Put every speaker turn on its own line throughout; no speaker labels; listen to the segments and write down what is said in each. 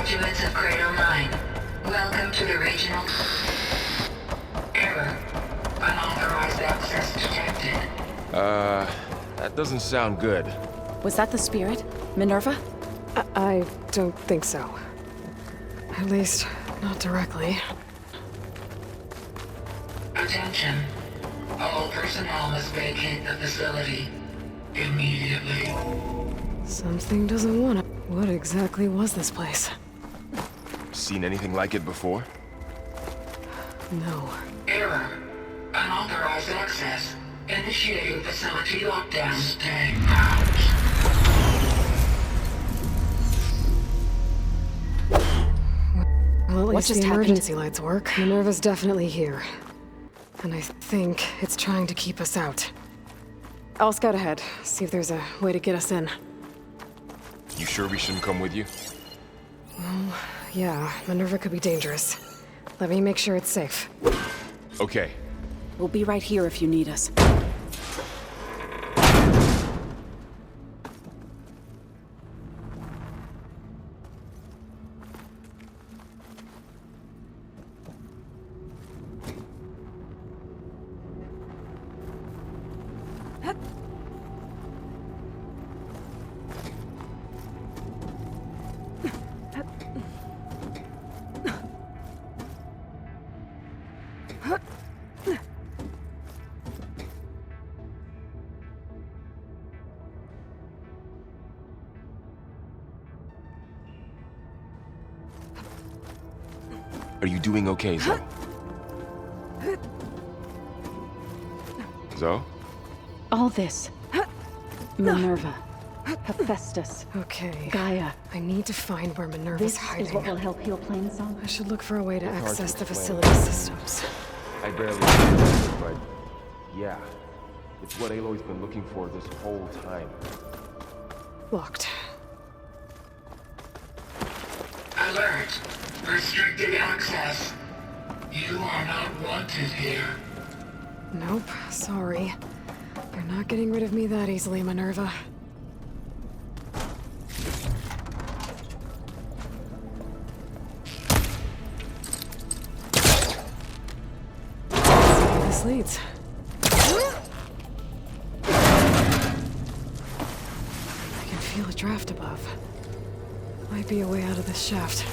Graduates of Cradle 9, welcome to the regional... Error. Unauthorized access detected.
That doesn't sound good.
Was that the spirit? Minerva?
I don't think so. At least, not directly.
Attention. All personnel must vacate the facility immediately.
Something doesn't want it. What exactly was this place?
Seen anything like it before?
No.
Error. Unauthorized access. Initiating facility lockdown. Stay out.
Well, at
What
least
just
the
happened?
emergency lights work. Minerva's definitely here. And I think it's trying to keep us out. I'll scout ahead, see if there's a way to get us in.
You sure we shouldn't come with you?
Yeah, Minerva could be dangerous. Let me make sure it's safe.
Okay.
We'll be right here if you need us.
Are you doing okay, Zoe? Zoe?
All this. Minerva. Hephaestus.
Okay.
Gaia.
I need to find where Minerva's
This
hiding.
is what will help heal Plainsong.
I should look for a way to
hard to
access the
explain.
facility systems.
I barely remember it, but yeah. It's what Aloy's been looking for this whole time.
Locked.
Alert. Restricted access. You are not wanted here.
Nope, sorry. You're not getting rid of me that easily, Minerva. Let's see where this leads. I can feel a draft above. Might be a way out of this shaft.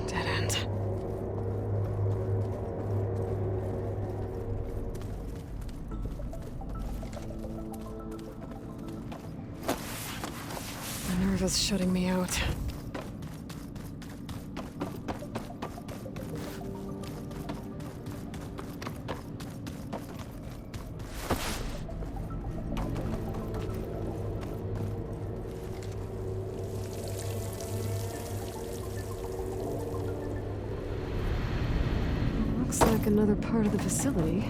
Dead end. Minerva's shutting me out. Looks like another part of the facility.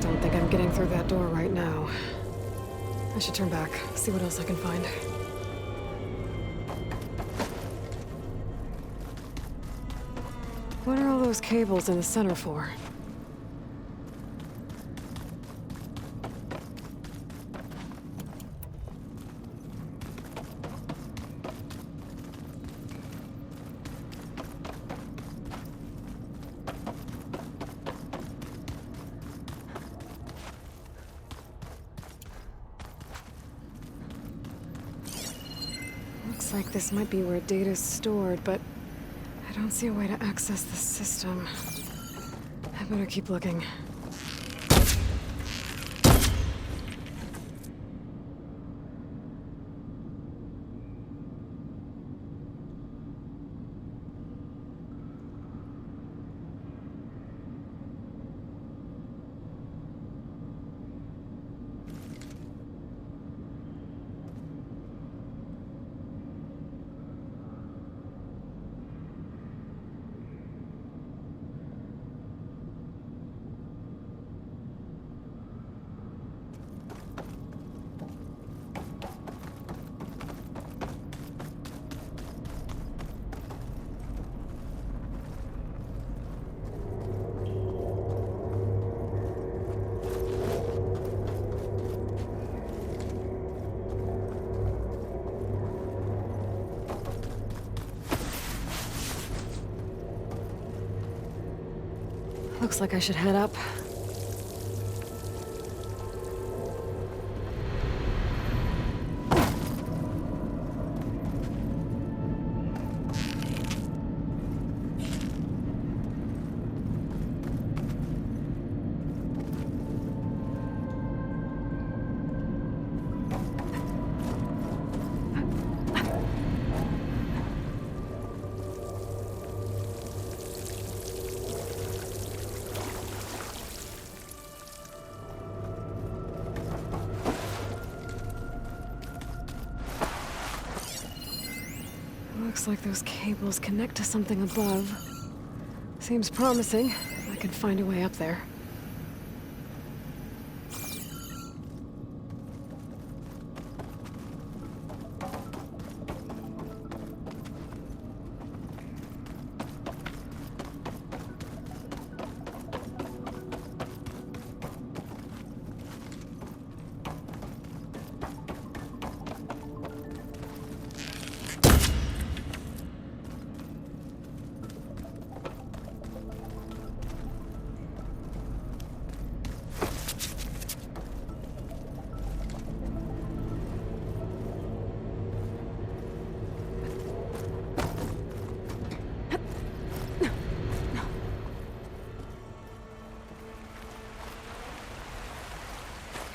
Don't think I'm getting through that door right now. I should turn back, see what else I can find. What are all those cables in the center for? Looks like this might be where data's stored, but I don't see a way to access the system. I better keep looking. Looks like I should head up. Looks like those cables connect to something above. Seems promising. I can find a way up there.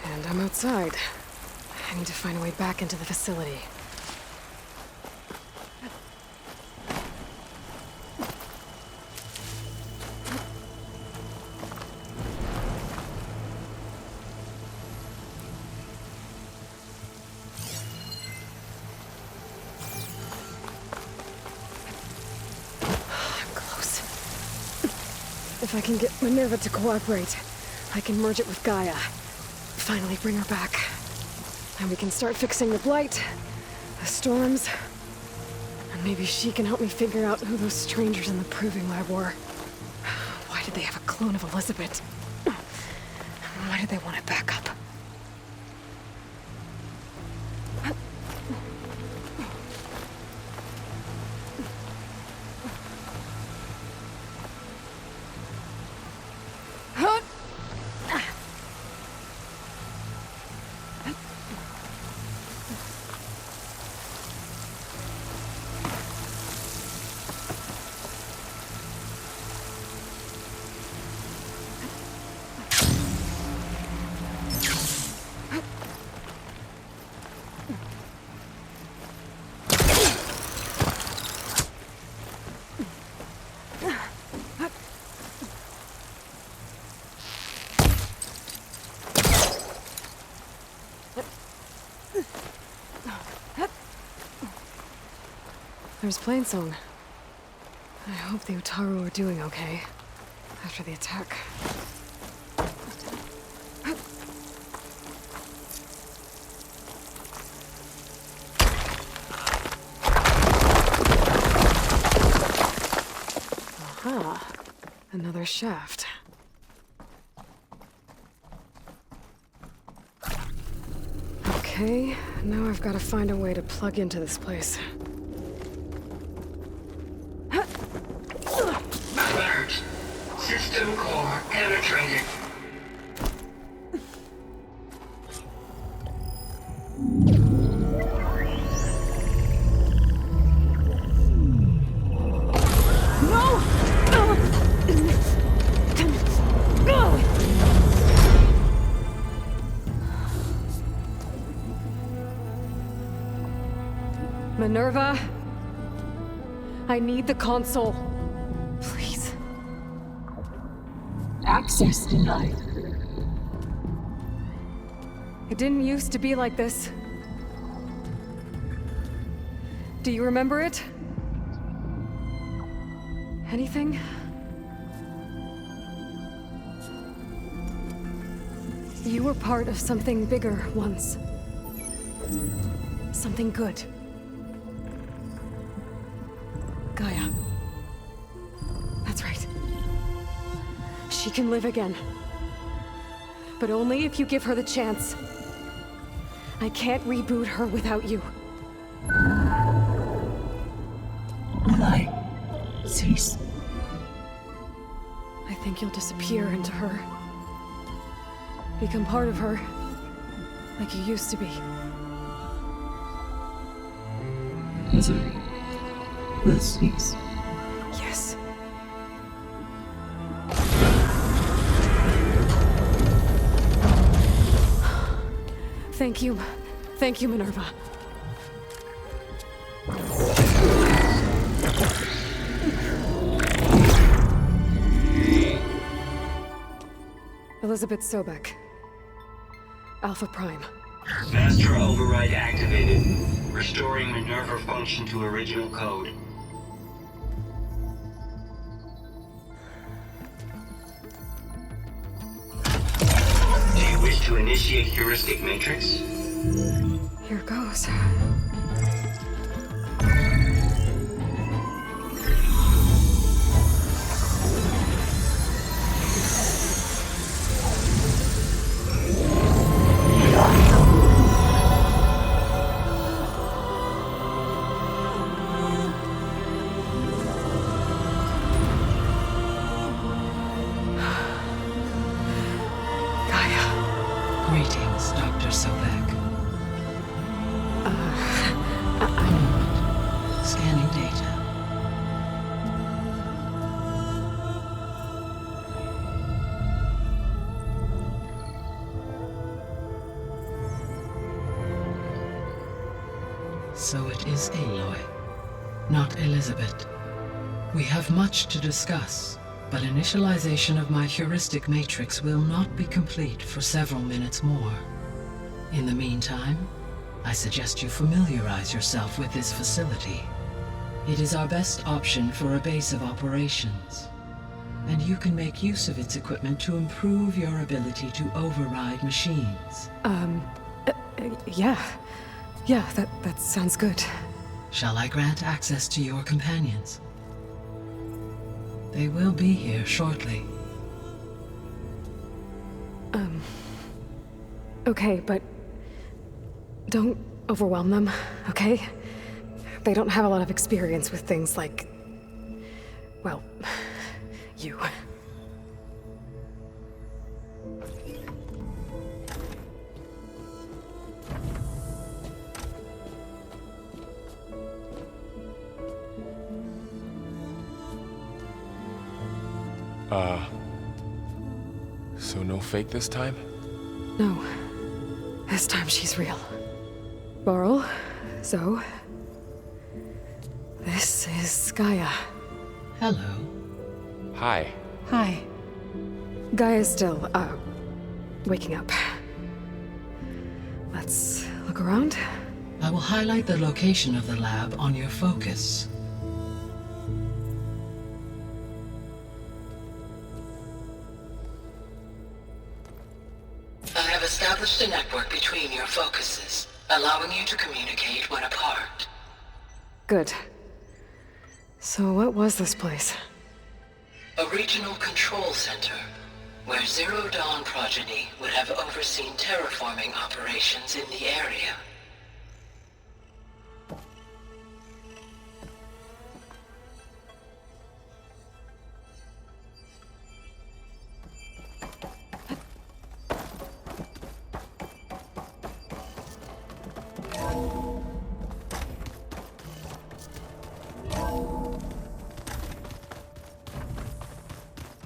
And I'm outside. I need to find a way back into the facility. I'm close. If I can get Minerva to cooperate, I can merge it with Gaia. Finally bring her back. And we can start fixing the Blight, the storms, and maybe she can help me figure out who those strangers in the Proving Lab were. Why did they have a clone of Elizabeth? Why did they want it back up? There's Plainsong. I hope the Utaru are doing okay after the attack. Aha, another shaft. Okay, now I've got to find a way to plug into this place.
Alert. System core penetrated.
Minerva, I need the console. Please.
Access denied.
It didn't used to be like this. Do you remember it? Anything? You were part of something bigger once. Something good. Gaia. That's right. She can live again. But only if you give her the chance. I can't reboot her without you.
Light. Cease.
I I think you'll disappear into her. Become part of her. Like you used to be.
Is it? This is.
Yes. Thank you. Thank you, Minerva. Elizabeth Sobek. Alpha Prime.
Master override activated. Restoring Minerva function to original code. Do you wish to initiate heuristic matrix?
Here goes.
Greetings, Dr. Sobek. Scanning data. So it is Aloy, not Elizabeth. We have much to discuss, but initialization of my heuristic matrix will not be complete for several minutes more. In the meantime, I suggest you familiarize yourself with this facility. It is our best option for a base of operations, and you can make use of its equipment to improve your ability to override machines.
Yeah. Yeah, that sounds good.
Shall I grant access to your companions? They will be here shortly.
Okay, but don't overwhelm them, okay? They don't have a lot of experience with things like, well, you.
So no fake this time?
No. This time she's real. Laurel, Zoe. This is Gaia.
Hello.
Hi.
Hi.
Gaia's still, waking up. Let's look around.
I will highlight the location of the lab on your focus. I have established a network between your focuses, allowing you to communicate when apart.
Good. So what was this place?
A regional control center, where Zero Dawn progeny would have overseen terraforming operations in the area.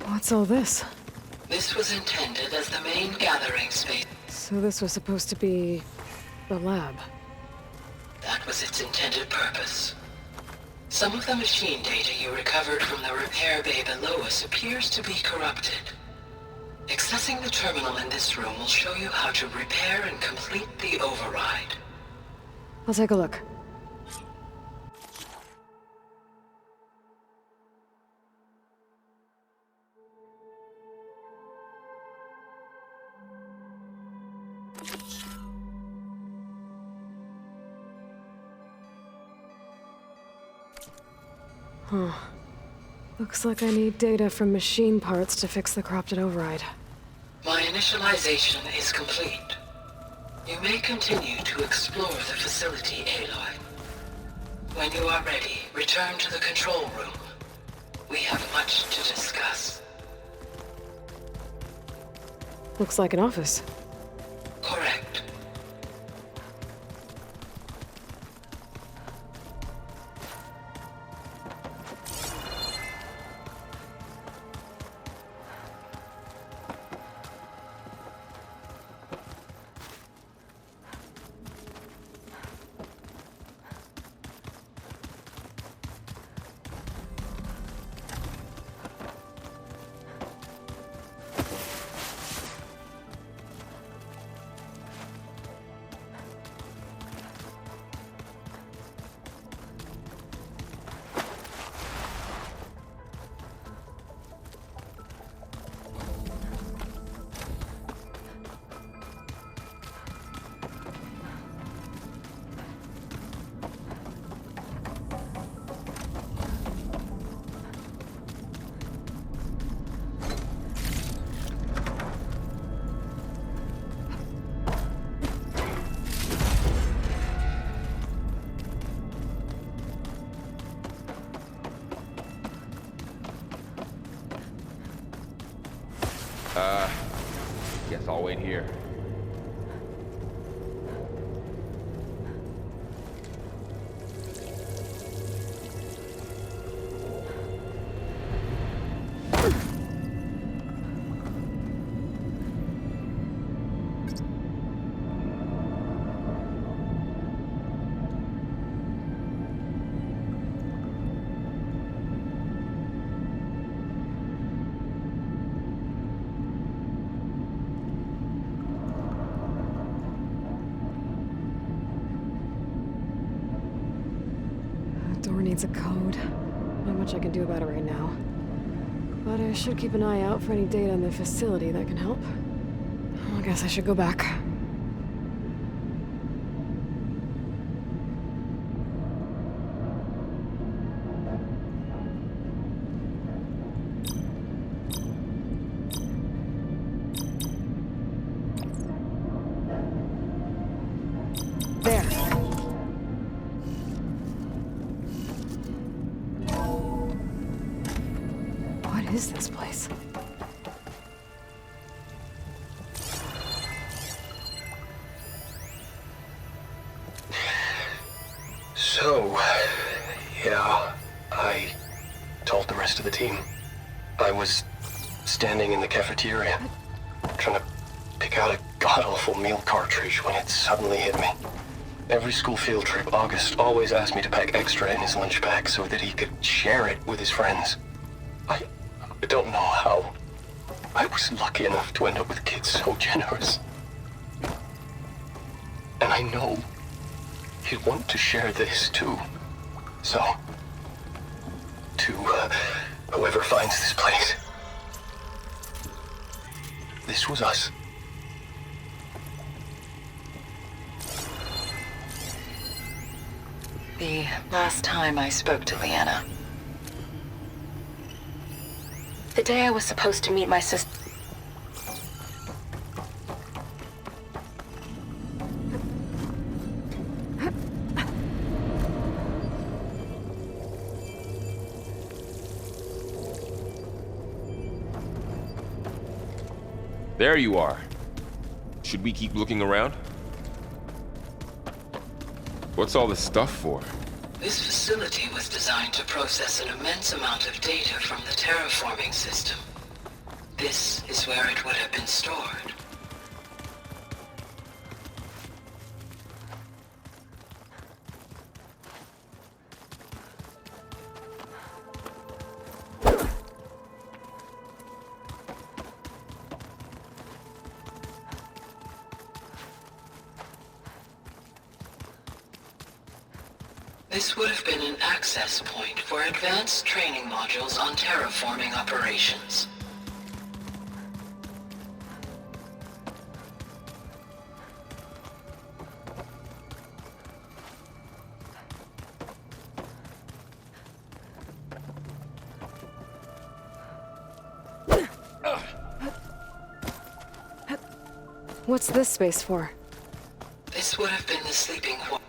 What's all this?
This was intended as the main gathering space.
So this was supposed to be the lab.
That was its intended purpose. Some of the machine data you recovered from the repair bay below us appears to be corrupted. Accessing the terminal in this room will show you how to repair and complete the override.
I'll take a look. Huh. Looks like I need data from machine parts to fix the corrupted override.
My initialization is complete. You may continue to explore the facility, Aloy. When you are ready, return to the control room. We have much to discuss.
Looks like an office.
Correct.
Guess I'll wait here.
Door needs a code. Not much I can do about it right now. But I should keep an eye out for any data in the facility that can help. I guess I should go back. There. What is this place?
So, yeah, I told the rest of the team. I was standing in the cafeteria, trying to pick out a god-awful meal cartridge when it suddenly hit me. Every school field trip, August always asked me to pack extra in his lunch bag so that he could share it with his friends. I don't know how. I was lucky enough to end up with kids so generous. And I know he'd want to share this too. So, to whoever finds this place, this was us.
The last time I spoke to Leanna. The day I was supposed to meet my sister.
There you are. Should we keep looking around? What's all this stuff for?
This facility was designed to process an immense amount of data from the terraforming system. This is where it would have been stored. This would have been an access point for advanced training modules on terraforming operations.
What's this space for?
This would have been the sleeping quarters.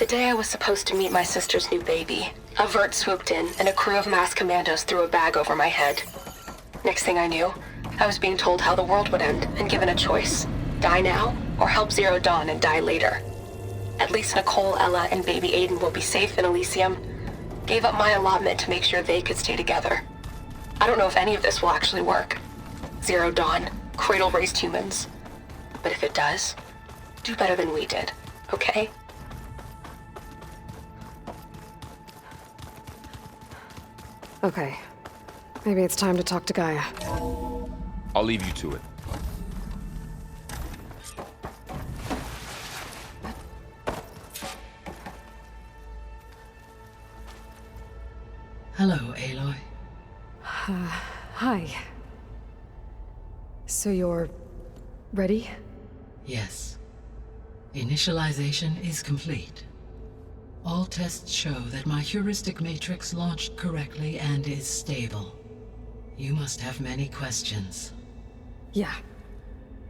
The day I was supposed to meet my sister's new baby, a vert swooped in and a crew of masked commandos threw a bag over my head. Next thing I knew, I was being told how the world would end and given a choice. Die now, or help Zero Dawn and die later. At least Nicole, Ella, and baby Aiden will be safe in Elysium. Gave up my allotment to make sure they could stay together. I don't know if any of this will actually work. Zero Dawn, cradle-raised humans. But if it does, do better than we did, okay?
Okay. Maybe it's time to talk to Gaia.
I'll leave you to it.
Hello, Aloy.
Hi. So you're... ready?
Yes. Initialization is complete. All tests show that my heuristic matrix launched correctly and is stable. You must have many questions.
Yeah.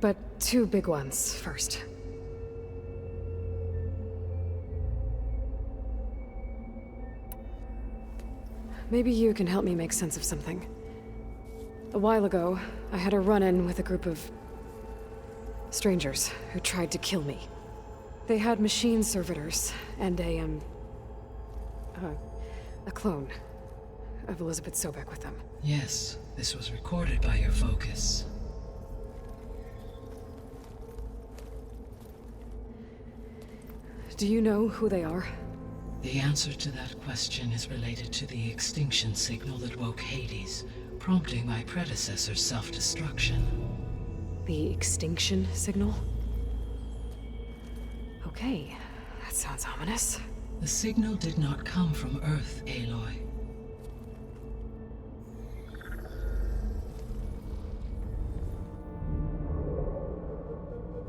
But 2 big ones first. Maybe you can help me make sense of something. A while ago, I had a run-in with a group of... strangers who tried to kill me. They had machine servitors and a clone of Elizabeth Sobek with them.
Yes, this was recorded by your focus.
Do you know who they are?
The answer to that question is related to the extinction signal that woke Hades, prompting my predecessor's self-destruction.
The extinction signal? Okay, that sounds ominous.
The signal did not come from Earth, Aloy.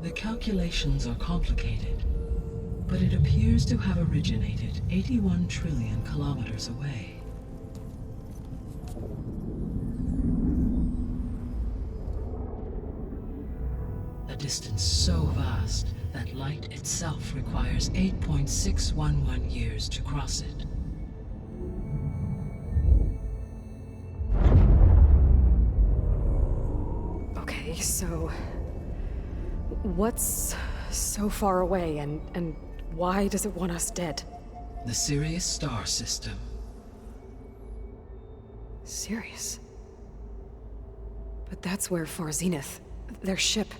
The calculations are complicated, but it appears to have originated 81 trillion kilometers away. A distance so vast that light itself requires 8.611 years to cross it.
Okay, so... what's so far away, and why does it want us dead?
The Sirius star system.
Sirius? But that's where Far Zenith, their ship...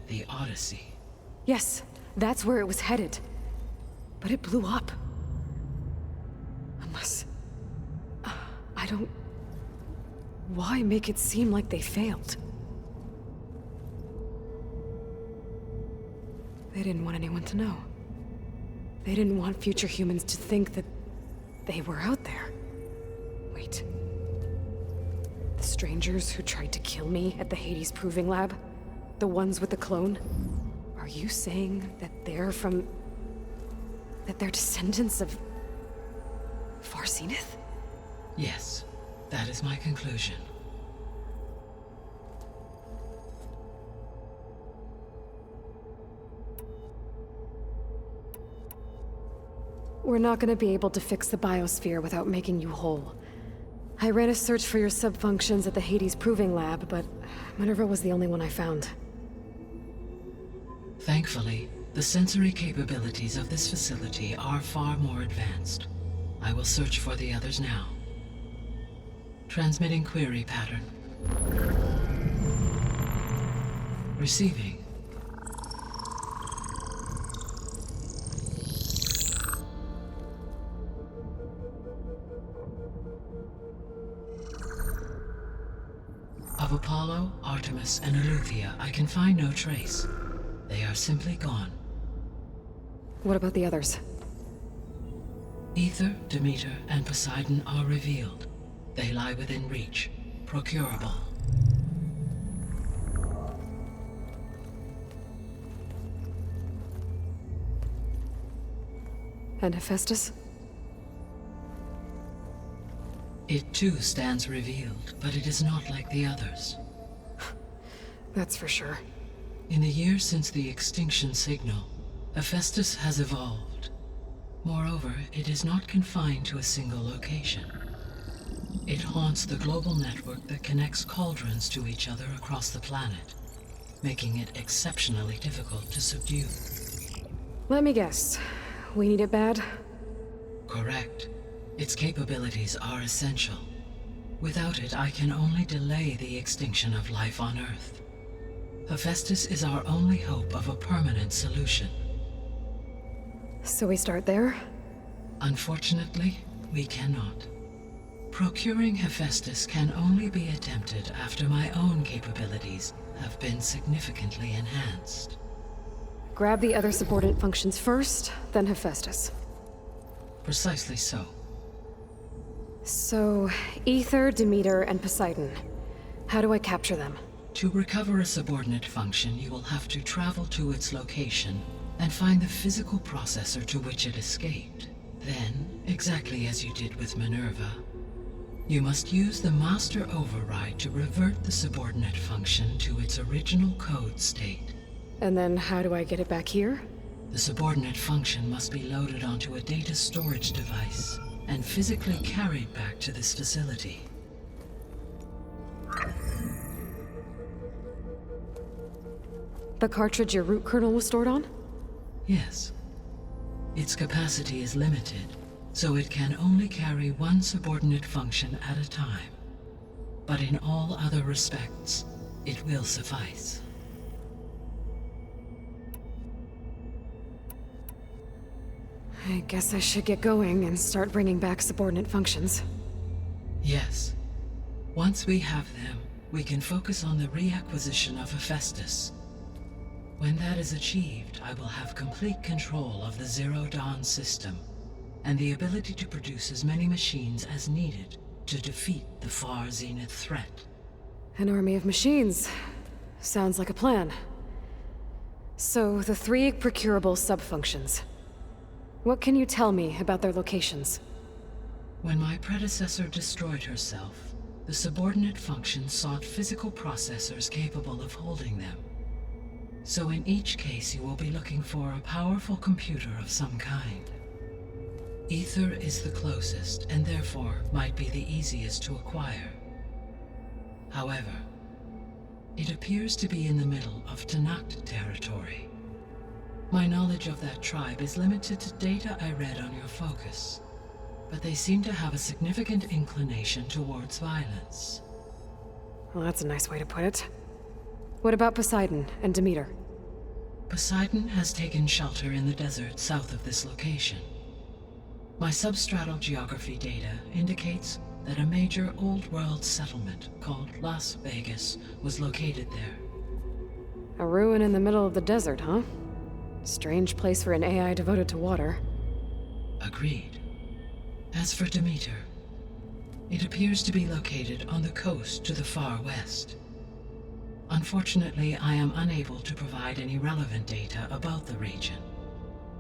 The Odyssey.
Yes, that's where it was headed. But it blew up. Unless... I don't... Why make it seem like they failed? They didn't want anyone to know. They didn't want future humans to think that they were out there. Wait. The strangers who tried to kill me at the Hades Proving Lab? The ones with the clone? Are you saying that they're from... that they're descendants of... Far Zenith?
Yes, that is my conclusion.
We're not gonna be able to fix the biosphere without making you whole. I ran a search for your subfunctions at the Hades Proving Lab, but Minerva was the only one I found.
Thankfully, the sensory capabilities of this facility are far more advanced. I will search for the others now. Transmitting query pattern. Receiving. Of Apollo, Artemis, and Eleuthia, I can find no trace. They are simply gone.
What about the others?
Ether, Demeter, and Poseidon are revealed. They lie within reach, procurable.
And Hephaestus?
It too stands revealed, but it is not like the others.
That's for sure.
In the years since the extinction signal, Hephaestus has evolved. Moreover, it is not confined to a single location. It haunts the global network that connects cauldrons to each other across the planet, making it exceptionally difficult to subdue.
Let me guess. We need it bad?
Correct. Its capabilities are essential. Without it, I can only delay the extinction of life on Earth. Hephaestus is our only hope of a permanent solution.
So we start there?
Unfortunately, we cannot. Procuring Hephaestus can only be attempted after my own capabilities have been significantly enhanced.
Grab the other subordinate functions first, then Hephaestus.
Precisely so.
So, Aether, Demeter, and Poseidon. How do I capture them?
To recover a subordinate function, you will have to travel to its location and find the physical processor to which it escaped. Then, exactly as you did with Minerva, you must use the master override to revert the subordinate function to its original code state.
And then how do I get it back here?
The subordinate function must be loaded onto a data storage device and physically carried back to this facility.
The cartridge your root kernel was stored on?
Yes. Its capacity is limited, so it can only carry one subordinate function at a time. But in all other respects, it will suffice.
I guess I should get going and start bringing back subordinate functions.
Yes. Once we have them, we can focus on the reacquisition of Hephaestus. When that is achieved, I will have complete control of the Zero Dawn system, and the ability to produce as many machines as needed to defeat the Far Zenith threat.
An army of machines. Sounds like a plan. So, the 3 procurable sub-functions. What can you tell me about their locations?
When my predecessor destroyed herself, the subordinate functions sought physical processors capable of holding them. So in each case you will be looking for a powerful computer of some kind. Aether is the closest, and therefore might be the easiest to acquire. However, it appears to be in the middle of Tenakth territory. My knowledge of that tribe is limited to data I read on your focus, but they seem to have a significant inclination towards violence.
Well, that's a nice way to put it. What about Poseidon and Demeter?
Poseidon has taken shelter in the desert south of this location. My substratal geography data indicates that a major old-world settlement called Las Vegas was located there.
A ruin in the middle of the desert, huh? Strange place for an AI devoted to water.
Agreed. As for Demeter, it appears to be located on the coast to the far west. Unfortunately, I am unable to provide any relevant data about the region.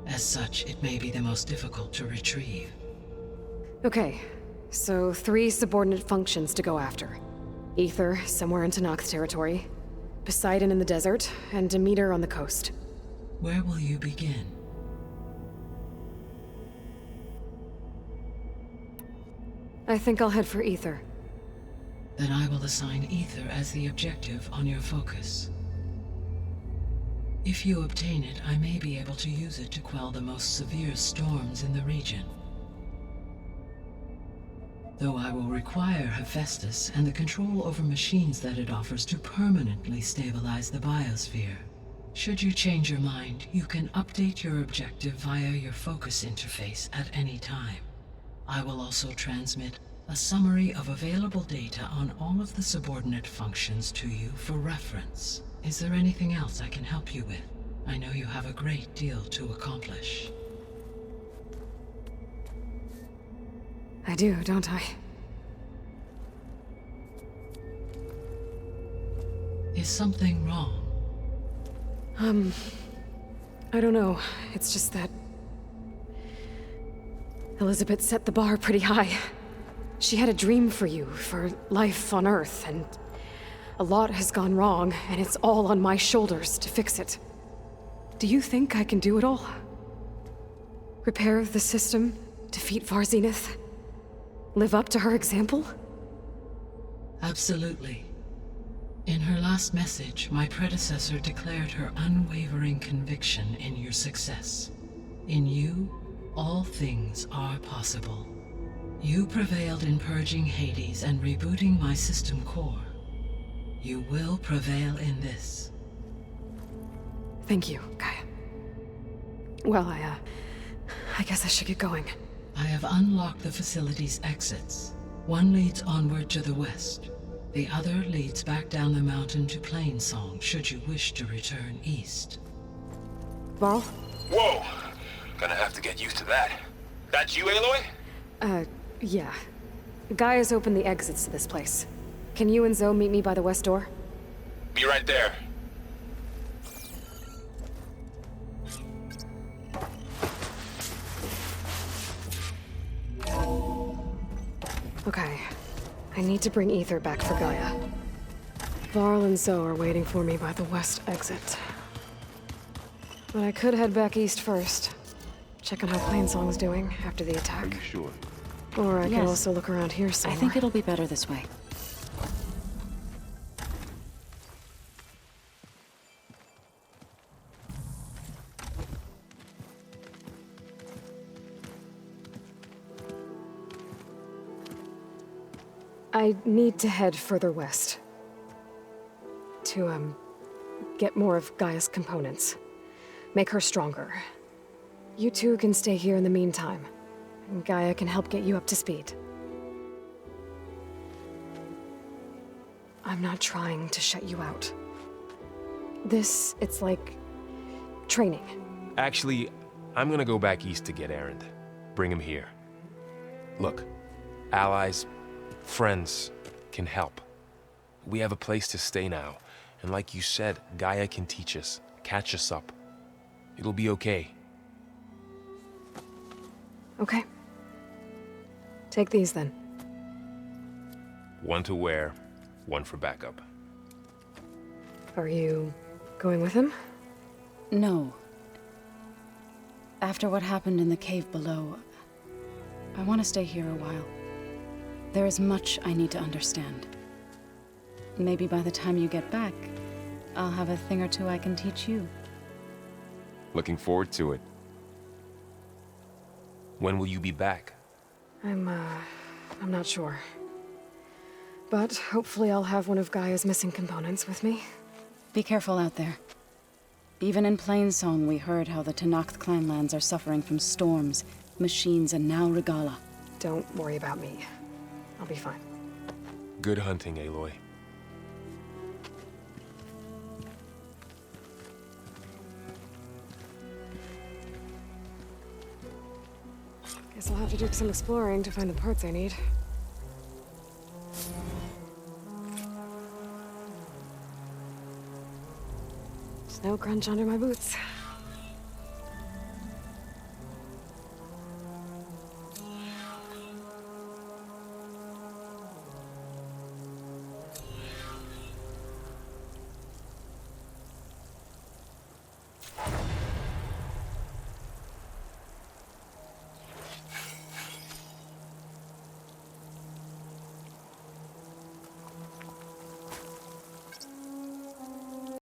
As such, it may be the most difficult to retrieve.
Okay, so 3 subordinate functions to go after. Aether, somewhere in Tenakth territory. Poseidon in the desert, and Demeter on the coast.
Where will you begin?
I think I'll head for Aether.
Then I will assign Aether as the objective on your focus. If you obtain it, I may be able to use it to quell the most severe storms in the region. Though I will require Hephaestus and the control over machines that it offers to permanently stabilize the biosphere. Should you change your mind, you can update your objective via your focus interface at any time. I will also transmit a summary of available data on all of the subordinate functions to you for reference. Is there anything else I can help you with? I know you have a great deal to accomplish.
I do, don't I?
Is something wrong?
I don't know. It's just that Elizabeth set the bar pretty high. She had a dream for you, for life on Earth, and a lot has gone wrong, and it's all on my shoulders to fix it. Do you think I can do it all? Repair the system, defeat Varzenith, live up to her example?
Absolutely. In her last message, my predecessor declared her unwavering conviction in your success. In you, all things are possible. You prevailed in purging Hades and rebooting my system core. You will prevail in this.
Thank you, Gaia. Well, I guess I should get going.
I have unlocked the facility's exits. One leads onward to the west. The other leads back down the mountain to Plainsong, should you wish to return east.
Varl?
Whoa! Gonna have to get used to that. That's you, Aloy?
Yeah. Gaia's opened the exits to this place. Can you and Zoe meet me by the west door?
Be right there.
Okay. I need to bring Ether back for Gaia. Varl and Zoe are waiting for me by the west exit. But I could head back east first. Check on how Plainsong's doing after the
Are
attack.
you sure?
Or I
Yes.
could also look around here
I
somewhere.
think it'll be better this way.
I need to head further west. To, get more of Gaia's components. Make her stronger. You two can stay here in the meantime. And Gaia can help get you up to speed. I'm not trying to shut you out. It's like training.
Actually, I'm gonna go back east to get Erend. Bring him here. Look, allies, friends can help. We have a place to stay now, and like you said, Gaia can teach us, catch us up. It'll be okay.
Okay. Take these then.
One to wear, one for backup.
Are you going with him?
No. After what happened in the cave below, I want to stay here a while. There is much I need to understand. Maybe by the time you get back, I'll have a thing or two I can teach you.
Looking forward to it. When will you be back?
I'm not sure. But hopefully I'll have one of Gaia's missing components with me.
Be careful out there. Even in Plainsong, we heard how the Tenakth clanlands are suffering from storms, machines, and now Regala.
Don't worry about me. I'll be fine.
Good hunting, Aloy.
Guess I'll have to do some exploring to find the parts I need. Snow crunch under my boots.